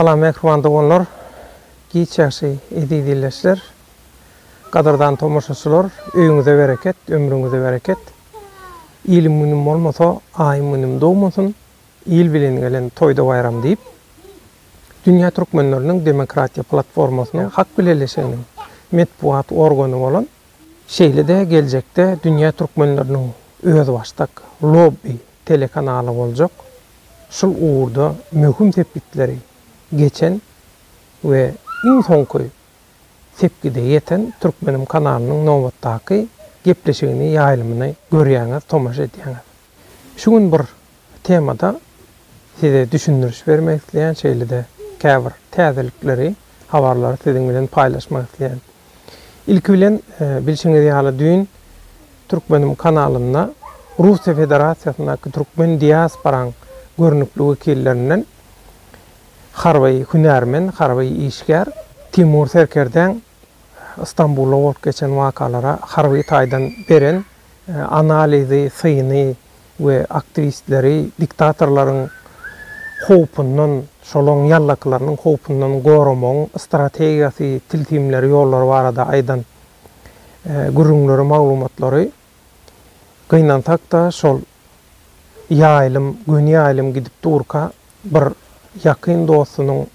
Salam ekrandagonlar, giýçäşi edýdileşler. Gadardan tomoşaçylar, öýüňize bereket, ömrüňize bereket. İlim münim bolmasa, aý münim dogmasyn, il bilen gelen toýda bayram diýip, Dünýä türkmenleriniň demokratiýa platformasynyň hak bileleşiginiň metbuat organy bolan şeýlede geljekde Dünýä türkmenleriniň öz başdak lobby telekanaly boljak. Şol uğurda möhüm tepkitleri geçen ve iň soňky tepkide yeten Türkmenim kanalynyň nowatdaky gepleşigini ýaýlymyny görýäňiz, tomaşa edýäňiz. Şu gün bir temada size düşündürüş bermek isleýän şeýlede käbir täzelikleri, habarlary siziň bilen paýlaşmak isleýän. İlki bilen bilşiňiz ýaly düň Türkmenim kanalyna Russiýa Federasiýasynyň Türkmen diasporaň görnükli wekillerinden Harvey hünärmen, Harvey işgär Timur Serkerden İstanbul'a bolup geçen wakalara Harvey taýdan beren analizi, syny we aktivistleri diktatorlaryň howpundan, şoloň ýallaklarynyň howpundan goramoň strategiýasy, tiltimleri, ýollary barada aýdan gürrüňleri, maglumatlary gynansak da şol ýaýlym, gün ýaýlym gidip durka bir yakın dostunyň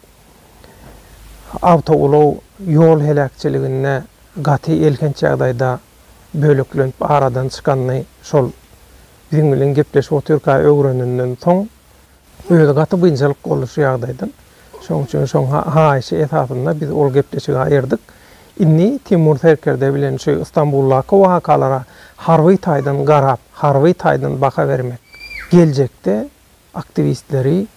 awtogulaw ýol helakçyligine gaty elkenç ýagdaýda bölüklenip aradan çykanyny şol biziň bilen gepleşip oturka öwrenenden soň öýde gaty bynjalyk bolýar ýagdaýdan şoň üçin şoň haýşy esasynda biz ol gepleşigi aýyrdyk. Inni Timur Serkerde bilen şu İstanbul'daki wakalara Harvey taýdan garap, Harvey taýdan baka vermek geljekde aktivistleri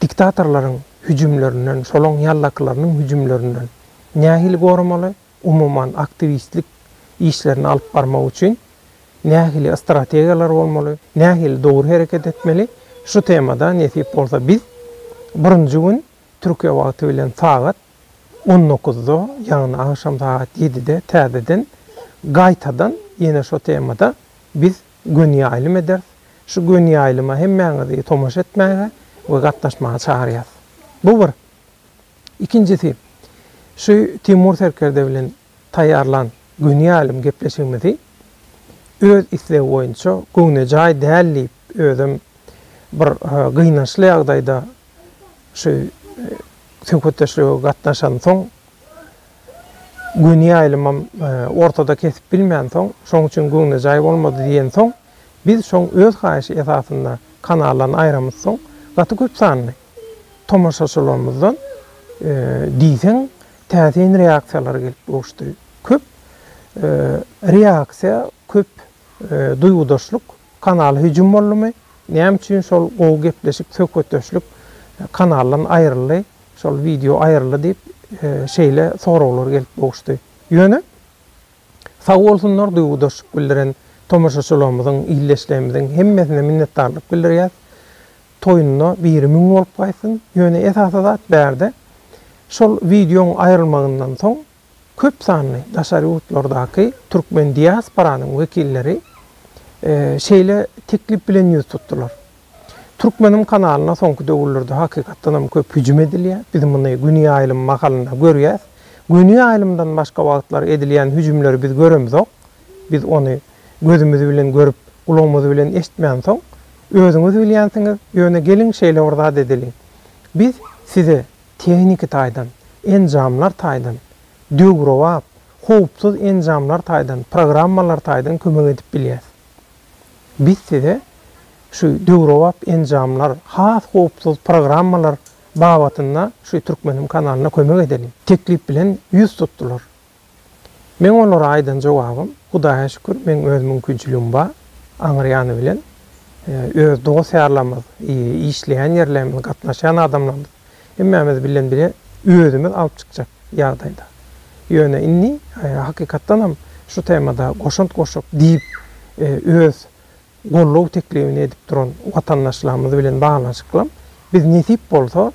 diktatorlaryň hüjümlerinden, şoloň ýallaklarynyň hüjümlerinden nähili goramaly, umuman aktivistlik işlerini alyp barmak üçin nähili strategiýalar bolmaly, nähili dogry hereket etmeli. Şu temada nesip bolsa biz birinji gün Türkiýe wagty bilen saat 19-da, ýagny akşam saat 7-de täzeden gaýtadan ýene şu temada biz gün ýaýlym eder. Şu gün ýaýlyma hemmeňizi tomaşa etmäge we gatnaşmaga çağırýar. Bu bir. İkincisi, şu Timur Serkerde bilen taýýarlan gün ýaýlym gepleşigimizi öz islew boýunça göňe jaý dällip özüm bir gynançly ýagdaýda şu söhbetleşige gatnaşan soň gün ýaýlymam ortada kesip bilmän soň, şoň üçin göňe jaý bolmady diýen soň biz şoň öz haýşy esasynda kanallarny aýramyz soň gaty köp sanly tomaşaçylarymyzdan diýsen täzeň reaksiýalar gelip boşdy. Köp reaksiýa, köp duýgudaşlyk kanal hüjüm bolmy? Näme üçin şol o gepleşik söhbetleşlik kanallardan aýryldy, şol video aýryldy diýip şeýle soraglar gelip boşdy. Ýöne sag bolsunlar duýgudaşlyk bildiren tomaşaçylarymyzyň, illeşlerimizin hemmesine minnetdarlyk bildirýär. Toýunyna birimin bolup gaýsyn. Ýöne esasy zat bärde. Şol videoň aýrylmagyndan soň köp sanly daşary ýurtlardaky türkmen diasporanyň wekilleri şeýle teklip bilen ýüz tutdular. Türkmenim kanalyna soňky döwürlerde hakykatdan köp hüjüm edilýär. Biz muny gün ýaýlym makalyna görýäs. Gün ýaýlymdan başga wagtlar edilýän hüjümleri biz göremizok. Biz ony gözümüz bilen görüp, kulağımız bilen eşitmän soň özüňiz bilýänsiňiz, ýöne gelin şeýle orda edilin. Biz size tehnik taýdan, enjamlar taýdan, döwrowap, howpsuz enjamlar taýdan, programmalar taýdan kömek edip bilýäs. Biz size şu döwrowap enjamlar, has howpsuz programmalar babatynda şu Türkmenim kanalyna kömek edelim. Teklip bilen ýüz tutdular. Men olara aýdan jogabym, Hudaýa şükür, men öz mümkinçiligim bar, aňyrýany bilen öz dost ýarlamyz, işleýän ýerlerimiz, gatnaşan adamlarymyz hemmemiz bilen bile özümiz alyp çykjak ýagdaýda. Ýöne inni hakykatdan hem şu temada goşunt diýip öz gollaw teklifini edip duran watandaşlarymyz bilen baglanşyklam. Biz nesip bolsa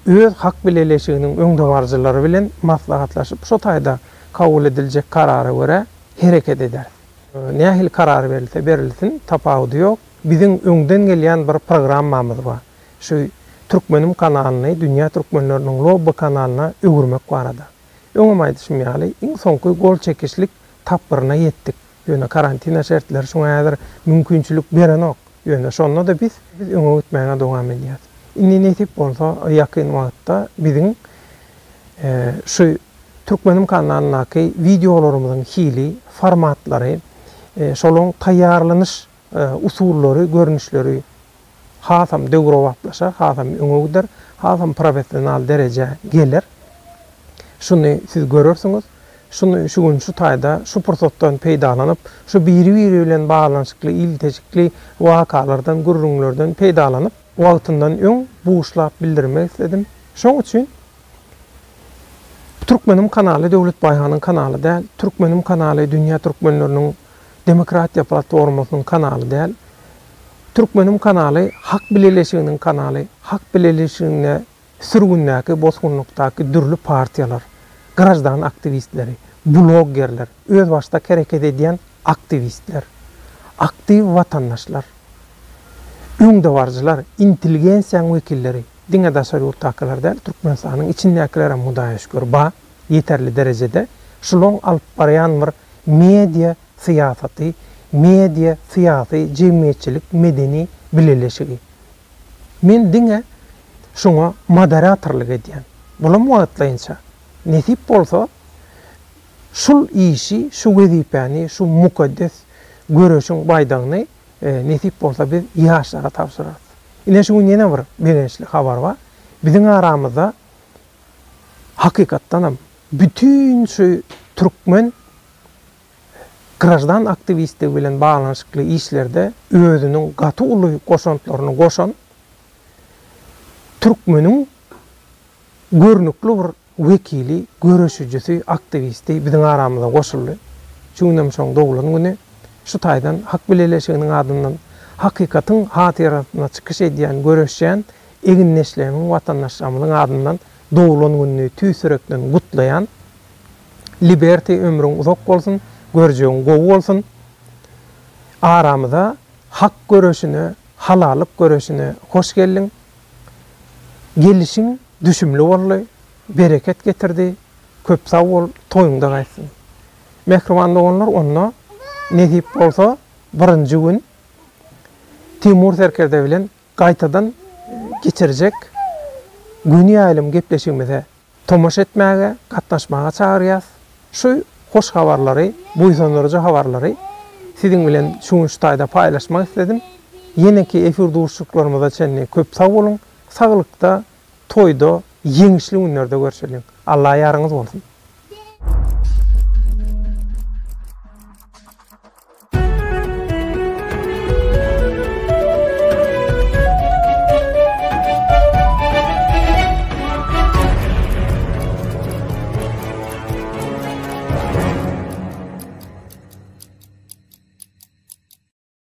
öz hak bileleşiginiň öňde barjylary bilen maslahatlaşyp şu taýda kabul ediljek karara göre hereket eder. Nähil karar berilsin tapawudy ýok. Bizim öňden gelýän bir programmamyz bar. Şu Türkmenim kanalyny, dünýä türkmenleriniň lobby kanalyna öwürmek barada. Öňüme aýdyşmaly, iň soňky gol çekişlik tapyryna ýetdik. Ýöne karantina şertleri şoňa häzir mümkinçilik berenok. Ýöne şonda da biz öňe gitmäge dowam edýäs. Inni netip bolsa ýakyn wagtda biziň şu Türkmenim kanalynaky videolarymyzyň hili, formatlary, şolaň taýýarlanyş usullary, görnüşleri hasam döwre wagtlaşa, hasam öňe gider, hasam professional derece gelir. Şunu siz görürsünüz. Şunu şu gün şu taýda şu pursatdan peýdalanyp, şu biri-biri bilen baglanyşykly, ilteşikli wakalardan, gurrunlardan peýdalanyp, wagtyndan öň buğuşlap bildirmek istedim. Şoň üçin Türkmenim kanaly Döwlet Baýhanyň kanaly däl, Türkmenim kanaly dünýä türkmenleriniň demokratiýa platformasynyň kanaly däl. Türkmenim kanaly hak bileleşiginiň kanaly, hak bileleşigine sürgündäki, bozgunlukdaky dürli partiýalar, grajdan aktivistleri, bloggerler, öz başda hareket edýän aktivistler, aktiv watandaşlar, öňde barjylar, intelligensiýaň wekilleri, diňe daşary ýurtdakylar däl, Türkmenistanyň içindäkilere mudaýaş görba ýeterli derejede şolaň alyp barýan bir media siýasaty, media siýasy, jemgyýetçilik, medeni bileleşigi. Men diňe şoňa moderatorlyk edýän. Bulam wagtlaýynça nesip bolsa şul işi, şu wezipäni, şu mukaddes görüşüň baýdagyny nesip bolsa biz ýaşlara tapşyrarys. Ine şu ýene bir berençli habar bar. Biziň aramyzda hakykatdan hem bütün şu türkmen grajdan aktivistlik bilen baglanyşykly işlerde özüniň gaty uly goşantlaryny goşan türkmeniň görnükli bir wekili, görüşüjisi, aktivisti biziň aramyzda goşuldy. Şuňdan soň doglan güni şu taýdan hak bileleşiginiň adyndan hakykatyň hatyratyna çykyş edýän, görüşýän egin neşlemiň watandaşlarymyzyň adyndan doglan günni tüýsürekden gutlaýan liberty ömrüň uzak bolsun, görjegiň gowy bolsun. Aramyzda hak görüşüne, halalyk görüşüne hoş geldiň. Gelişiň düşümli boldy, bereket getirdi, köp sag bol, toýuňda gaýsyn. Mehriban doganlar onda nesip bolsa birinji gün Timur Serkerde bilen gaýtadan geçirecek günü ýaýlym gepleşigimize tomaş etmäge, gatnaşmaga çagyrýas. Şu hoş habarlary, buýsandyrjy habarlary siziň bilen şu taýda paýlaşmak istedim. Ýeneki efir duşuklarymyza çenli köp sag bolun, saglykda, toýda, ýeňişli günlerde görüşelim. Allah ýarıňyz bolsun.